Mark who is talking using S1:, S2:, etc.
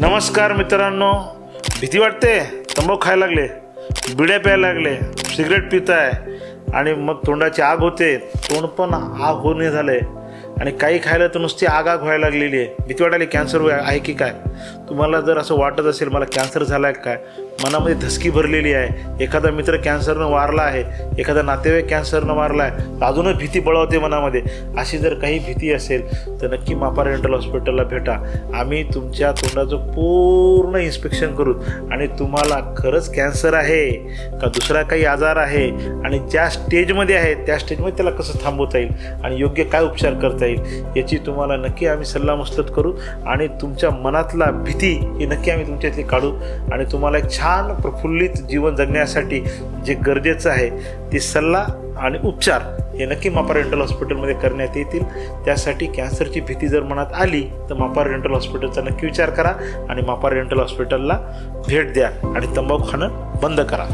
S1: नमस्कार मित्रांनो, भीती वाटते? तंबाखू खायला लागले, बिड्या प्यायला लागले, सिगरेट पिताय आणि मग तोंडाची आग होते, तोंड पण आग होणे झालंय आणि काही खायला तर नुसती आग व्हायला लागलेली आहे. भीती वाटायला कॅन्सर आहे की काय? तुम्हाला जर असं वाटत असेल मला कॅन्सर झाला आहे काय, मनामध्ये धसकी भरलेली आहे, एखादा मित्र कॅन्सरनं वारला आहे, एखादा नातेवाईक कॅन्सरनं वारला आहे, अजूनच भीती बळवते मनामध्ये, अशी जर काही भीती असेल तर नक्की मापा डेंटल हॉस्पिटलला भेटा. आम्ही तुमच्या तोंडाचं पूर्ण इन्स्पेक्शन करू आणि तुम्हाला खरंच कॅन्सर आहे का दुसरा काही आजार आहे आणि ज्या स्टेजमध्ये आहे त्या स्टेजमध्ये त्याला कसं थांबवता येईल आणि योग्य काय उपचार करता येईल याची तुम्हाला नक्की आम्ही सल्लामसलत करू आणि तुमच्या मनातला भीती ही नक्की आम्ही तुमच्यातली काढू आणि तुम्हाला एक छान प्रफुल्लित जीवन जगण्यासाठी जे गरजेचं आहे ते सल्ला आणि उपचार हे नक्की मापा डेंटल हॉस्पिटलमध्ये करण्यात येतील. त्यासाठी कॅन्सरची भीती जर मनात आली तर मापा डेंटल हॉस्पिटलचा नक्की विचार करा आणि मापा डेंटल हॉस्पिटलला भेट द्या आणि तंबाखू खाणं बंद करा.